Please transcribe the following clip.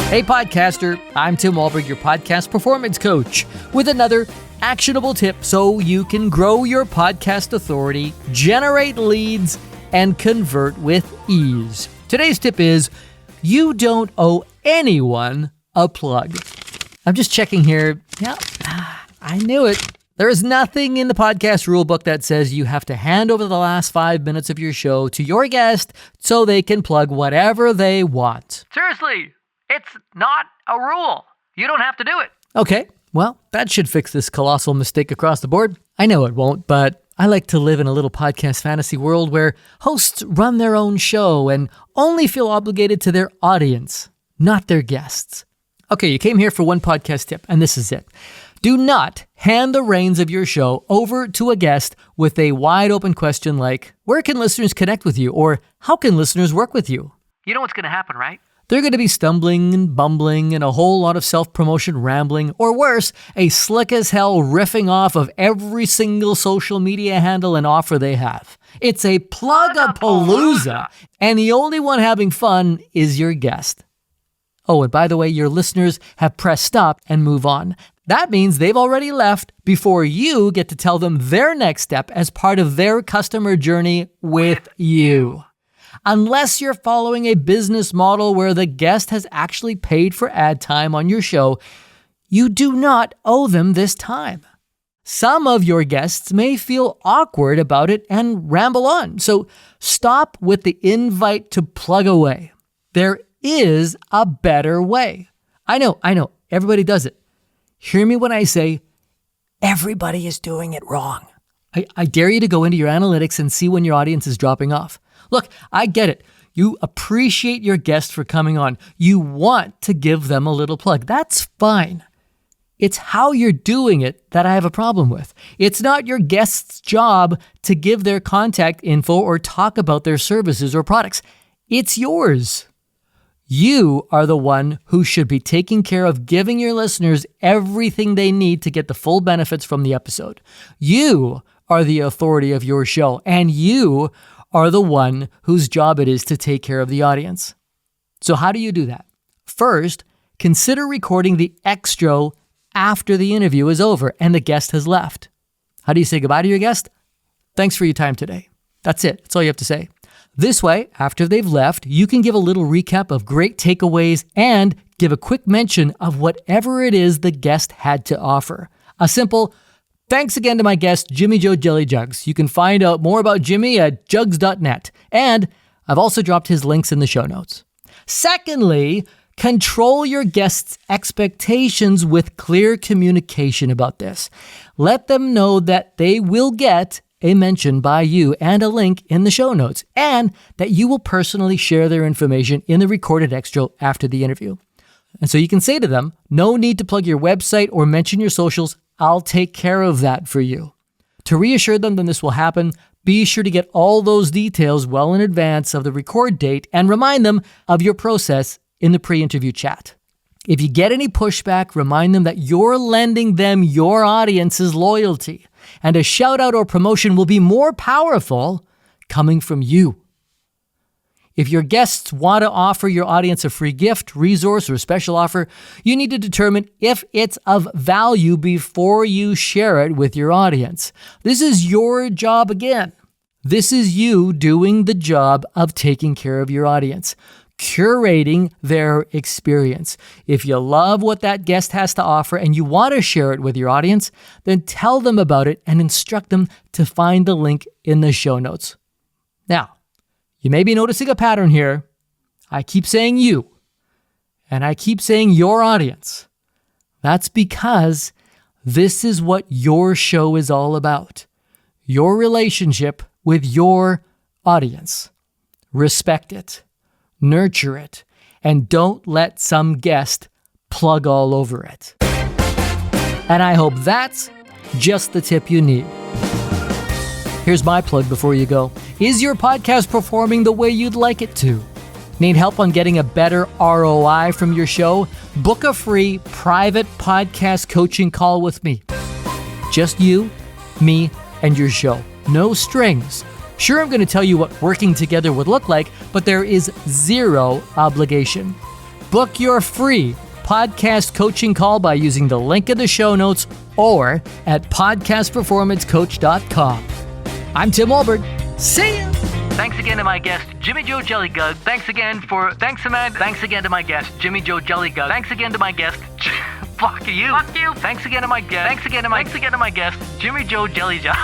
Hey podcaster, I'm Tim Wahlberg, your podcast performance coach, with another actionable tip so you can grow your podcast authority, generate leads, and convert with ease. Today's tip is, you don't owe anyone a plug. I'm just checking here. Yeah, I knew it. There is nothing in the podcast rulebook that says you have to hand over the last 5 minutes of your show to your guest so they can plug whatever they want. Seriously, it's not a rule. You don't have to do it. Okay, well, that should fix this colossal mistake across the board. I know it won't, but I like to live in a little podcast fantasy world where hosts run their own show and only feel obligated to their audience, not their guests. Okay, you came here for one podcast tip, and this is it. Do not hand the reins of your show over to a guest with a wide open question like, where can listeners connect with you? Or how can listeners work with you? You know what's going to happen, right? They're going to be stumbling and bumbling and a whole lot of self-promotion rambling, or worse, a slick as hell riffing off of every single social media handle and offer they have. It's a plug-a-palooza, and the only one having fun is your guest. Oh, and by the way, your listeners have pressed stop and move on. That means they've already left before you get to tell them their next step as part of their customer journey with you. Unless you're following a business model where the guest has actually paid for ad time on your show, you do not owe them this time. Some of your guests may feel awkward about it and ramble on, so stop with the invite to plug away. There is a better way. I know, everybody does it. Hear me when I say, everybody is doing it wrong. I dare you to go into your analytics and see when your audience is dropping off. Look, I get it. You appreciate your guest for coming on. You want to give them a little plug. That's fine. It's how you're doing it that I have a problem with. It's not your guest's job to give their contact info or talk about their services or products. It's yours. You are the one who should be taking care of giving your listeners everything they need to get the full benefits from the episode. You are the authority of your show, and you are the one whose job it is to take care of the audience. So how do you do that? First, consider recording the extra after the interview is over and the guest has left. How do you say goodbye to your guest? Thanks for your time today. That's it. That's all you have to say. This way, after they've left, you can give a little recap of great takeaways and give a quick mention of whatever it is the guest had to offer. A simple, thanks again to my guest, Jimmy Joe Jelly Jugs. You can find out more about Jimmy at jugs.net. And I've also dropped his links in the show notes. Secondly, control your guests' expectations with clear communication about this. Let them know that they will get a mention by you and a link in the show notes, and that you will personally share their information in the recorded extra after the interview. And so you can say to them, no need to plug your website or mention your socials. I'll take care of that for you. To reassure them that this will happen, be sure to get all those details well in advance of the record date and remind them of your process in the pre-interview chat. If you get any pushback, remind them that you're lending them your audience's loyalty, and a shout out or promotion will be more powerful coming from you. If your guests want to offer your audience a free gift, resource, or special offer, you need to determine if it's of value before you share it with your audience. This is your job again. This is you doing the job of taking care of your audience, curating their experience. If you love what that guest has to offer and you want to share it with your audience, then tell them about it and instruct them to find the link in the show notes. Now, you may be noticing a pattern here. I keep saying you, and I keep saying your audience. That's because this is what your show is all about. Your relationship with your audience. Respect it. Nurture it, and don't let some guest plug all over it. And I hope that's just the tip you need. Here's my plug before you go. Is your podcast performing the way you'd like it to? Need help on getting a better ROI from your show? Book a free private podcast coaching call with me. Just you, me, and your show. No strings. Sure, I'm going to tell you what working together would look like, but there is zero obligation. Book your free podcast coaching call by using the link in the show notes or at podcastperformancecoach.com. I'm Tim Walbert. See ya! Thanks again to my guest, Jimmy Joe Jellygug. Thanks again to my guest, Jimmy Joe Jellygug. Thanks again to my guest. Fuck you. Thanks again to my guest. Jimmy Joe Jellygug.